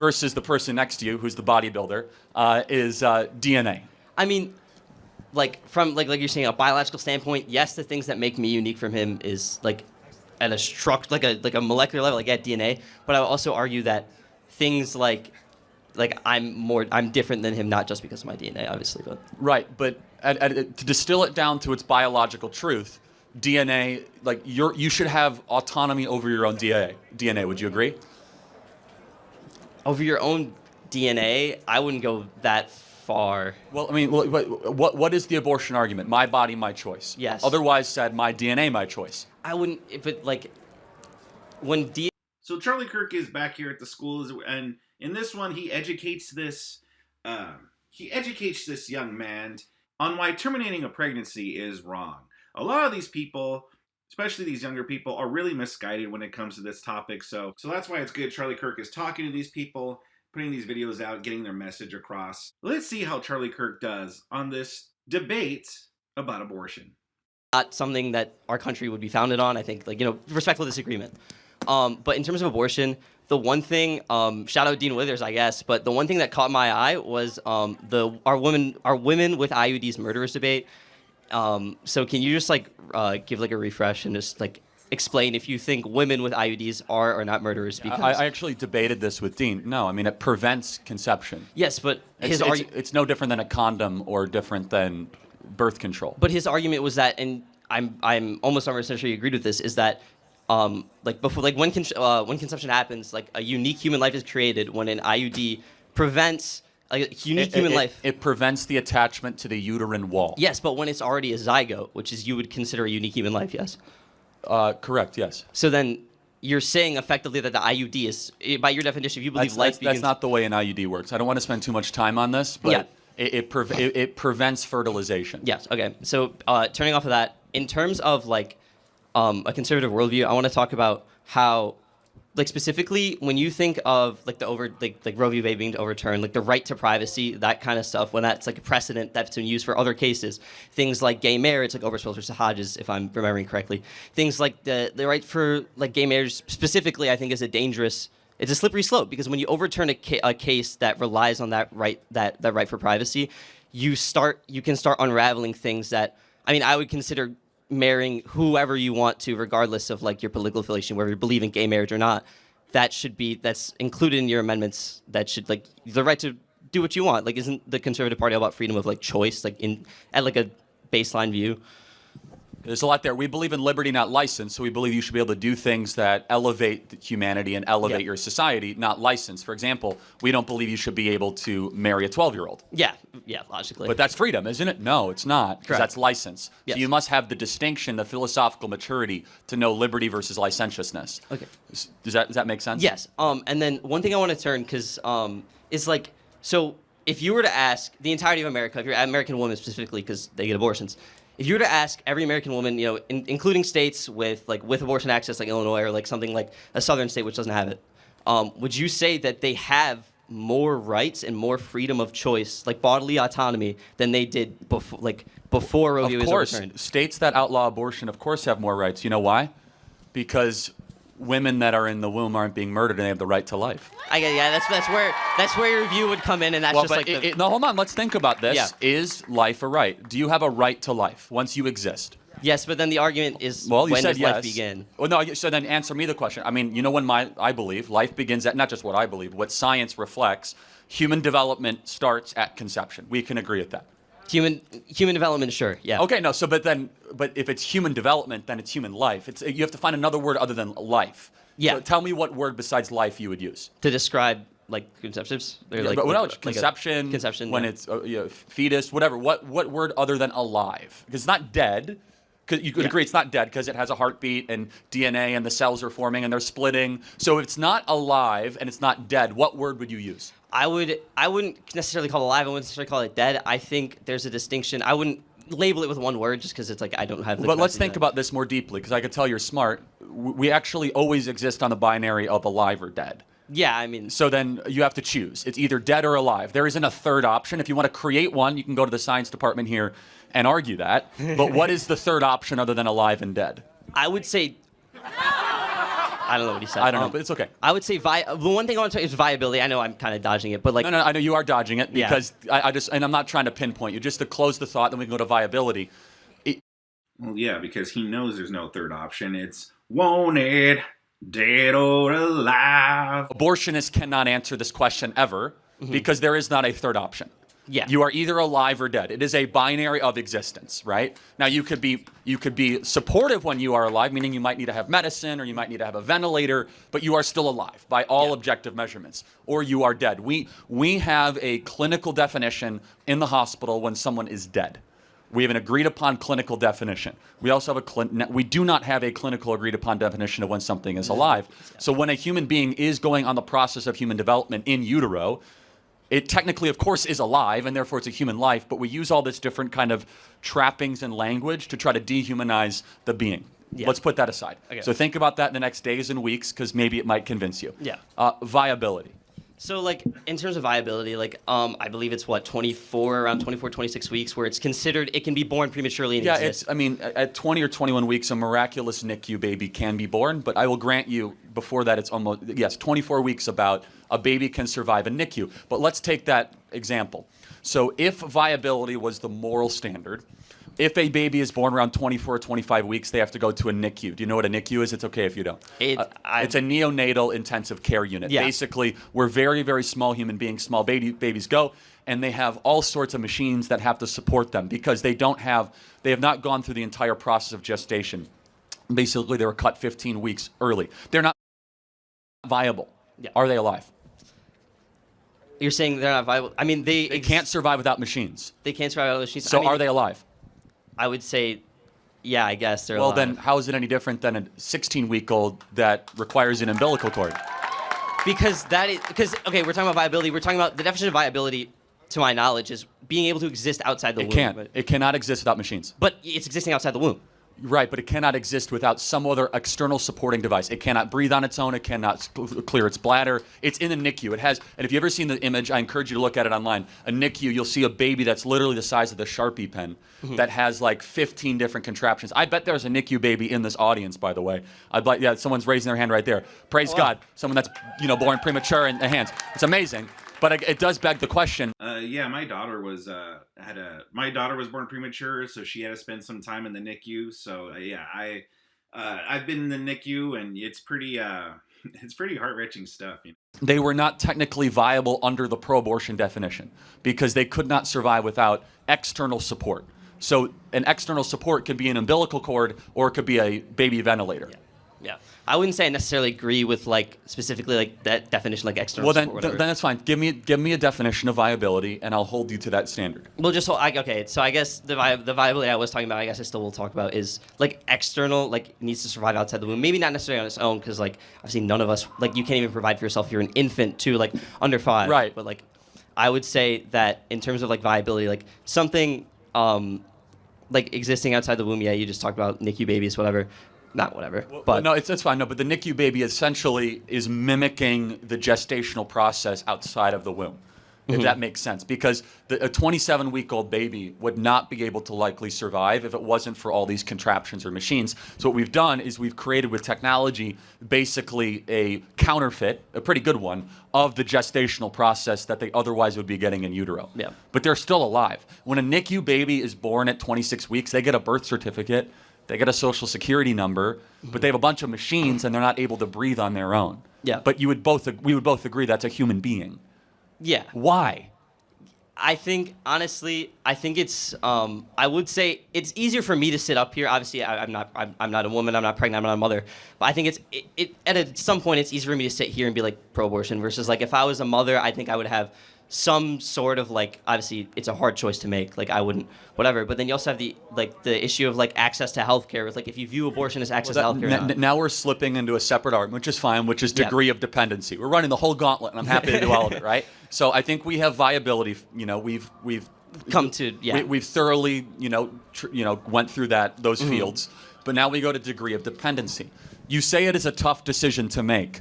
versus the person next to you, who's the bodybuilder, is DNA. I mean, like from like you're saying, a biological standpoint, yes, the things that make me unique from him is like at a like a molecular level, like at DNA. But I would also argue that things like I'm different than him, not just because of my DNA, obviously, but Right, but to distill it down to its biological truth, DNA, like you should have autonomy over your own DNA. Would you agree? over your own DNA, I wouldn't go that far. Well, I mean, what is the abortion argument? My body, my choice. Yes. Otherwise said, my DNA, my choice. I wouldn't, but like when DNA. So Charlie Kirk is back here at the school, and in this one, he educates this young man on why terminating a pregnancy is wrong. A lot of these people, especially these younger people, are really misguided when it comes to this topic. So that's why it's good Charlie Kirk is talking to these people, putting these videos out, getting their message across. Let's see how Charlie Kirk does on this debate about abortion. Not something that our country would be founded on. I think, respectful disagreement. But in terms of abortion, the one thing, shout out Dean Withers, I guess, but the one thing that caught my eye was our women with IUDs murderers debate. So can you just give a refresh and just explain if you think women with IUDs are or not murderers? Because I actually debated this with Dean. No, I mean, it prevents conception. Yes, but it's no different than a condom or different than birth control. But his argument was that, and I'm almost 100% sure you agreed with this, is that when conception happens, a unique human life is created when an IUD prevents a unique human life. It prevents the attachment to the uterine wall. Yes, but when it's already a zygote, which is you would consider a unique human life, yes? Correct, yes. So then you're saying effectively that the IUD is, by your definition, if you believe life begins... That's not the way an IUD works. I don't want to spend too much time on this, but yeah. it prevents fertilization. Yes, okay. So turning off of that, in terms of a conservative worldview, I want to talk about how, specifically when you think of Roe v. Wade being overturned, the right to privacy, that kind of stuff, when that's a precedent that's been used for other cases, things like gay marriage, like Obergefell versus Hodges, if I'm remembering correctly, things like the right for gay marriage specifically, I think is it's a slippery slope, because when you overturn a case that relies on that right for privacy, you can start unraveling things that, I would consider marrying whoever you want to, regardless of your political affiliation, whether you believe in gay marriage or not. That's included in your amendments. That should the right to do what you want. Isn't the Conservative Party all about freedom of choice, at a baseline view? There's a lot there. We believe in liberty, not license, so we believe you should be able to do things that elevate humanity and elevate your society, not license. For example, we don't believe you should be able to marry a 12-year-old. Yeah, logically. But that's freedom, isn't it? No, it's not, because that's license. Yes. So you must have the distinction, the philosophical maturity to know liberty versus licentiousness. Okay. Does that make sense? Yes. And then one thing I want to turn, because is so if you were to ask the entirety of America, if you're American women specifically, because they get abortions, if you were to ask every American woman, including states with abortion access, like Illinois, or something like a southern state which doesn't have it, would you say that they have more rights and more freedom of choice, bodily autonomy, than they did before Roe v. Wade was overturned? Of course, states that outlaw abortion, of course, have more rights. You know why? Because women that are in the womb aren't being murdered, and they have the right to life. That's where your view would come in, and that's no, hold on. Let's think about this. Yeah. Is life a right? Do you have a right to life once you exist? Yes, but then the argument is, well, you when said does yes. life begin? Well, no. So then answer me the question. When I believe life begins at, not just what I believe, what science reflects. Human development starts at conception. We can agree with that. Human development, sure, yeah. Okay, no. So, but if it's human development, then it's human life. You have to find another word other than life. Yeah. So tell me what word besides life you would use to describe conceptives. Conception. Conception. When it's fetus, whatever. What word other than alive? Because it's not dead. Because you could agree it's not dead because it has a heartbeat and DNA and the cells are forming and they're splitting. So if it's not alive and it's not dead, what word would you use? I wouldn't necessarily call it alive. I wouldn't necessarily call it dead. I think there's a distinction. I wouldn't label it with one word just because it's I don't have the But let's think about this more deeply, because I could tell you're smart. We actually always exist on the binary of alive or dead. Yeah, So then you have to choose. It's either dead or alive. There isn't a third option. If you want to create one, you can go to the science department here and argue that. But what is the third option other than alive and dead? I would say I don't know what he said. I don't know, but it's okay. I would say the one thing I want to say is viability. I know I'm kind of dodging it, but like No, I know you are dodging it Yeah. because I just, and I'm not trying to pinpoint you. Just to close the thought, then we can go to viability. Well, yeah, because he knows there's no third option. It's wanted, dead or alive. Abortionists cannot answer this question ever because there is not a third option. Yeah. You are either alive or dead. It is a binary of existence, right? Now you could be supportive when you are alive, meaning you might need to have medicine or you might need to have a ventilator, but you are still alive by all objective measurements, or you are dead. We have a clinical definition in the hospital when someone is dead. We have an agreed upon clinical definition. We also have we do not have a clinical agreed upon definition of when something is alive. So when a human being is going on the process of human development in utero, it technically, of course, is alive, and therefore it's a human life, but we use all this different kind of trappings and language to try to dehumanize the being. Yeah. Let's put that aside. Okay. So think about that in the next days and weeks, because maybe it might convince you. Yeah. Viability. So, like, in terms of viability, like, I believe it's, around 24, 26 weeks where it's considered it can be born prematurely and Yeah, exist. at 20 or 21 weeks, a miraculous NICU baby can be born, but I will grant you, before that, it's almost, 24 weeks about a baby can survive a NICU. But let's take that example. So if viability was the moral standard, if a baby is born around 24 or 25 weeks, they have to go to a NICU. Do you know what a NICU is? It's okay if you don't. It's a neonatal intensive care unit. Yeah. Basically, where very, very small human beings, small babies go, and they have all sorts of machines that have to support them because they have not gone through the entire process of gestation. Basically, they were cut 15 weeks early. They're not viable. Yeah. Are they alive? You're saying they're not viable? I mean, They can't survive without machines. They can't survive without machines. So I mean, are they alive? I would say, yeah, I guess they're Well, alive. then how is it any different than a 16-week-old that requires an umbilical cord? Because okay, we're talking about viability. We're talking about the definition of viability, to my knowledge, is being able to exist outside the womb. It can't. It cannot exist without machines. But it's existing outside the womb. Right, but it cannot exist without some other external supporting device. It cannot breathe on its own. It cannot clear its bladder. It's in a NICU. It has, and if you've ever seen the image, I encourage you to look at it online. A NICU, you'll see a baby that's literally the size of the Sharpie pen that has like 15 different contraptions. I bet there's a NICU baby in this audience, by the way. Someone's raising their hand right there. Praise God. Someone that's, born premature in the hands. It's amazing. But it does beg the question. Yeah, my daughter was born premature, so she had to spend some time in the NICU. So I've been in the NICU, and it's pretty heart-wrenching stuff. They were not technically viable under the pro-abortion definition because they could not survive without external support. So an external support could be an umbilical cord or it could be a baby ventilator. Yeah. I wouldn't say I necessarily agree with specifically that definition, external Well, support. then that's fine. Give me a definition of viability, and I'll hold you to that standard. Well, okay. So I guess the viability I was talking about, I guess I still will talk about, is external, needs to survive outside the womb. Maybe not necessarily on its own, because obviously none of us, you can't even provide for yourself if you're an infant too, under 5. Right. But I would say that in terms of viability, something existing outside the womb. Yeah, you just talked about NICU babies, whatever. Not whatever, but no, it's fine. No, but the NICU baby essentially is mimicking the gestational process outside of the womb, if that makes sense. Because a 27-week-old baby would not be able to likely survive if it wasn't for all these contraptions or machines. So what we've done is we've created with technology basically a counterfeit, a pretty good one, of the gestational process that they otherwise would be getting in utero. Yeah. But they're still alive. When a NICU baby is born at 26 weeks, they get a birth certificate. They get a social security number, but they have a bunch of machines and they're not able to breathe on their own. Yeah. But we would both agree that's a human being. Yeah. Why? I think, honestly, it's, I would say it's easier for me to sit up here. Obviously, I'm not a woman, I'm not pregnant, I'm not a mother. But I think at some point, it's easier for me to sit here and be pro-abortion versus if I was a mother, I think I would have some sort of obviously it's a hard choice to make. I wouldn't, whatever. But then you also have the issue of access to healthcare. With if you view abortion as access to healthcare. Now we're slipping into a separate art, which is fine, which is degree of dependency. We're running the whole gauntlet, and I'm happy to do all of it, right? So I think we have viability. We've come to we've thoroughly went through those fields, but now we go to degree of dependency. You say it is a tough decision to make.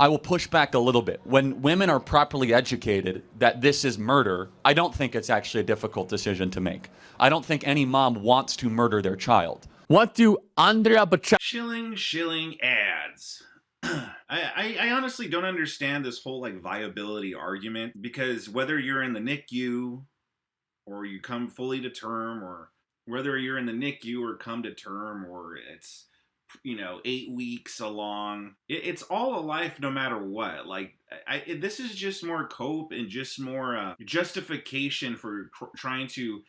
I will push back a little bit. When women are properly educated that this is murder, I don't think it's actually a difficult decision to make. I don't think any mom wants to murder their child. What do unapologetic Shilling ads. I honestly don't understand this whole like viability argument, because whether you're in the NICU or you come fully to term, or whether you're in the NICU or come to term, or it's 8 weeks along, it's all a life no matter what. Like this is just more cope and just more justification for trying to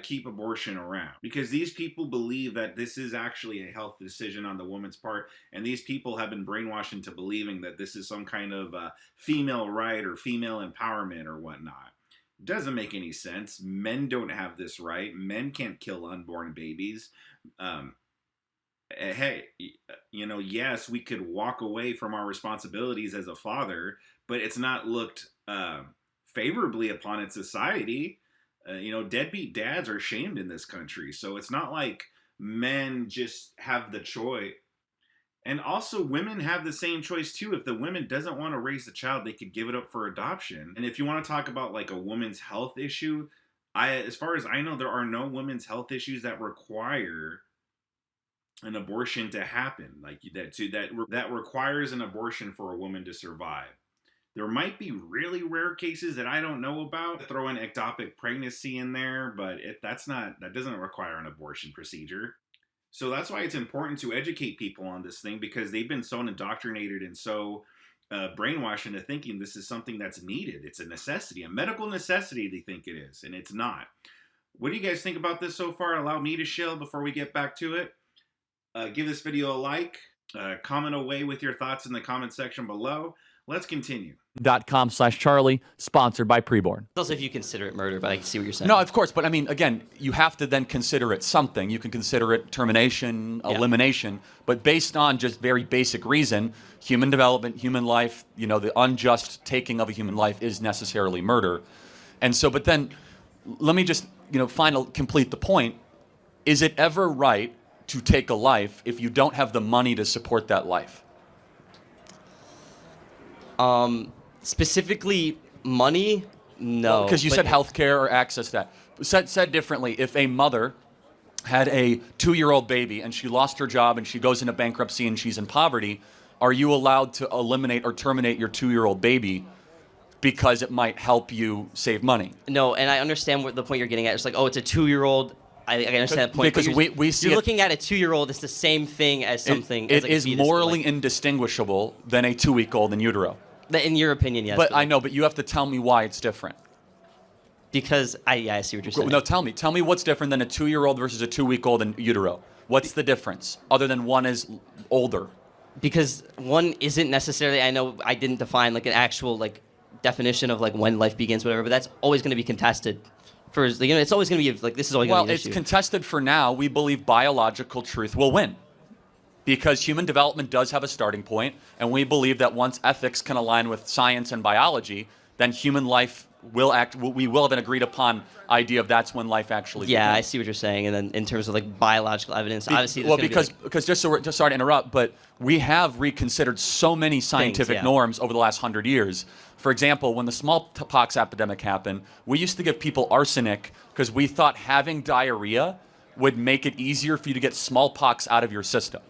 keep abortion around, because these people believe that this is actually a health decision on the woman's part, and these people have been brainwashed into believing that this is some kind of female right or female empowerment or whatnot. Doesn't make any sense. Men don't have this right. Men can't kill unborn babies. Hey, yes, we could walk away from our responsibilities as a father, but it's not looked favorably upon in society. Deadbeat dads are shamed in this country, so it's not like men just have the choice. And also, women have the same choice too. If the woman doesn't want to raise the child, they could give it up for adoption. And if you want to talk about like a woman's health issue, as far as I know, there are no women's health issues that require an abortion to happen, like that requires an abortion for a woman to survive. There might be really rare cases that I don't know about. Throw an ectopic pregnancy in there, but that doesn't require an abortion procedure. So that's why it's important to educate people on this thing, because they've been so indoctrinated and so brainwashed into thinking this is something that's needed. It's a necessity, a medical necessity they think it is, and it's not. What do you guys think about this so far? Allow me to shill before we get back to it. Give this video a like, comment away with your thoughts in the comment section below. Let's continue. .com/Charlie, sponsored by Preborn. Also, if you consider it murder, but I can see what you're saying. No, of course, but I mean, again, you have to then consider it something. You can consider it termination, elimination, but based on just very basic reason, human development, human life, the unjust taking of a human life is necessarily murder. And so, but then, let me just, complete the point. Is it ever right to take a life if you don't have the money to support that life? Specifically money, no. Because you said healthcare or access to that. Said differently, if a mother had a 2-year-old baby and she lost her job and she goes into bankruptcy and she's in poverty, are you allowed to eliminate or terminate your 2-year-old baby because it might help you save money? No, and I understand what the point you're getting at. It's like, oh, it's a 2-year-old. I understand that point. Because we see you're looking at a 2-year-old. It's the same thing as something. It is morally indistinguishable than a 2-week-old in utero. In your opinion, yes. But I know, but you have to tell me why it's different. Because I see what you're saying. No, tell me what's different than a 2-year-old versus a 2-week-old in utero. What's the difference, other than one is older? Because one isn't necessarily. I know I didn't define like an actual like definition of like when life begins, whatever. But that's always going to be contested. It's always going to be like this is always going to be an issue. Well, it's contested for now. We believe biological truth will win, because human development does have a starting point, and we believe that once ethics can align with science and biology, then human life will act. We will have an agreed upon idea of that's when life actually begins. I see what you're saying. And then in terms of like biological evidence, obviously, because just sorry to interrupt, but we have reconsidered so many scientific norms over the last 100 years. For example, when the smallpox epidemic happened, we used to give people arsenic because we thought having diarrhea would make it easier for you to get smallpox out of your system.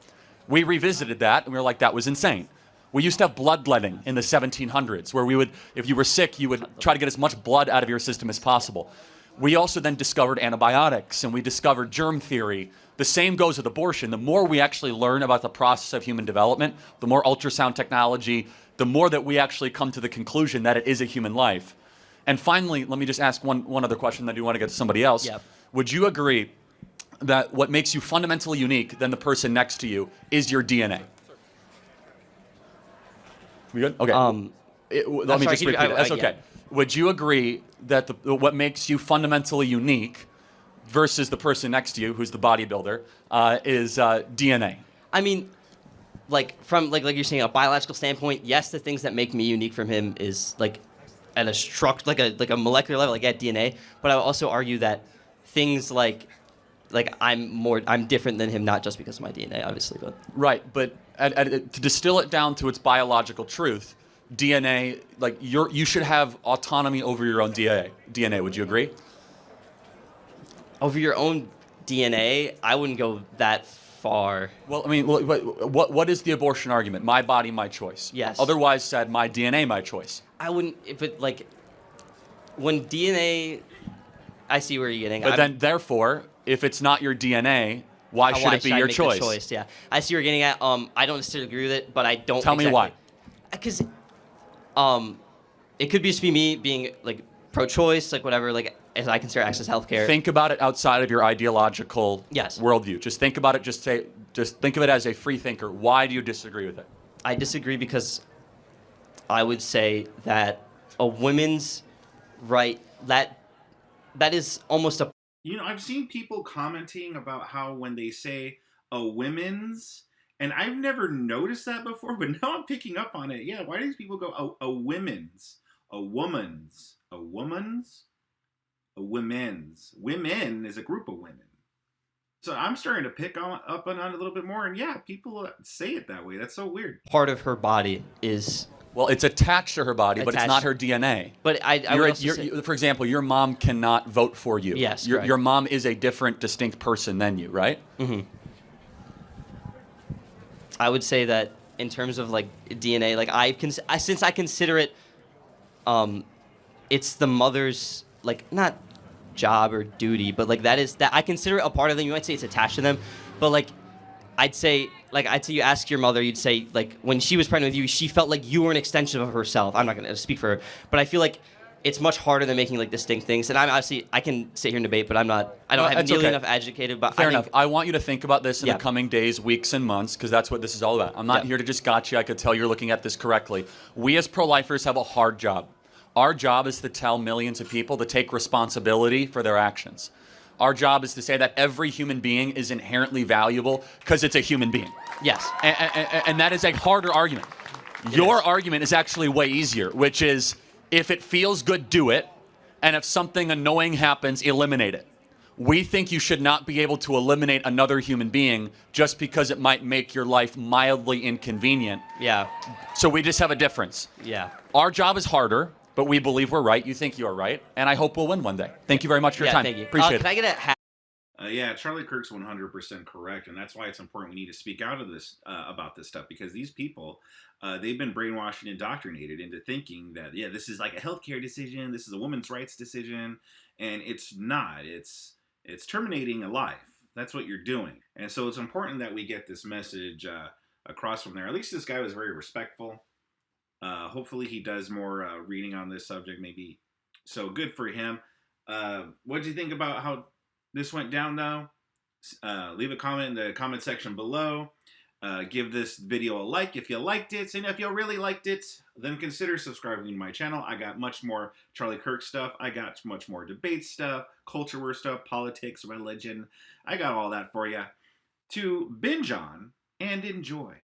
We revisited that, and we were like, that was insane. We used to have bloodletting in the 1700s, where we would, if you were sick, you would try to get as much blood out of your system as possible. We also then discovered antibiotics, and we discovered germ theory. The same goes with abortion. The more we actually learn about the process of human development, the more ultrasound technology, the more that we actually come to the conclusion that it is a human life. And finally, let me just ask one other question, then I do want to get to somebody else. Yep. Would you agree that what makes you fundamentally unique than the person next to you is your DNA? We good? Okay. Let me just repeat it. That's okay. Would you agree that what makes you fundamentally unique versus the person next to you, who's the bodybuilder, is DNA? I mean, like from like you're saying, a biological standpoint, yes, the things that make me unique from him is like at a like a molecular level, like at DNA. But I would also argue that things like I'm different than him, not just because of my DNA, obviously, but right. But to distill it down to its biological truth, DNA, like you should have autonomy over your own DNA. Would you agree? Over your own DNA, I wouldn't go that far. Well, I mean, what is the abortion argument? My body, my choice. Yes. Otherwise said, my DNA, my choice. I wouldn't, if it, like, when DNA, I see where you're getting. But then, therefore, if it's not your DNA, why should it be I your make the choice? choice? Yeah, I see where you're getting at. I don't necessarily agree with it, but I don't. Tell me why. Because, it could just be me being like pro-choice, like whatever, like as I consider access to healthcare. Think about it outside of your ideological Yes. worldview. Just think about it. Just think of it as a free thinker. Why do you disagree with it? I disagree because I would say that a woman's right, that is almost a. You know, I've seen people commenting about how when they say a women's, and I've never noticed that before, but now I'm picking up on it. Yeah, why do these people go a women's, a woman's, a woman's, a women's? Women is a group of women. So I'm starting to pick up on it a little bit more, and yeah, people say it that way. That's so weird. Part of her body is. Well, it's attached to her body, but it's not her DNA. But I would also say, for example, your mom cannot vote for you. Yes, your mom is a different, distinct person than you, right? Mm-hmm. I would say that in terms of like DNA, like since I consider it, it's the mother's like not job or duty, but like that I consider it a part of them. You might say it's attached to them, but like I'd say you ask your mother, you'd say like when she was pregnant with you, she felt like you were an extension of herself. I'm not gonna speak for her, but I feel like it's much harder than making like distinct things. And I can sit here and debate, but I don't have nearly enough educated. But Fair enough. I want you to think about this in Yeah. the coming days, weeks, and months, because that's what this is all about. I'm not Yeah. here to just gotcha. I could tell you're looking at this correctly. We as pro-lifers have a hard job. Our job is to tell millions of people to take responsibility for their actions. Our job is to say that every human being is inherently valuable because it's a human being. Yes. And that is a harder argument. Your argument is actually way easier, which is if it feels good, do it. And if something annoying happens, eliminate it. We think you should not be able to eliminate another human being just because it might make your life mildly inconvenient. Yeah. So we just have a difference. Yeah. Our job is harder, but we believe we're right. You think you are right. And I hope we'll win one day. Thank you very much for your time. Thank you. Appreciate it. Can I get a Yeah, Charlie Kirk's 100% correct, and that's why it's important we need to speak out of this about this stuff, because these people, they've been brainwashed and indoctrinated into thinking that, yeah, this is like a healthcare decision, this is a woman's rights decision, and it's not. It's terminating a life. That's what you're doing. And so it's important that we get this message across from there. At least this guy was very respectful. Hopefully he does more reading on this subject, maybe. So good for him. What do you think about how this went down, though? Leave a comment in the comment section below. Give this video a like if you liked it. And if you really liked it, then consider subscribing to my channel. I got much more Charlie Kirk stuff. I got much more debate stuff, culture war stuff, politics, religion. I got all that for you to binge on and enjoy.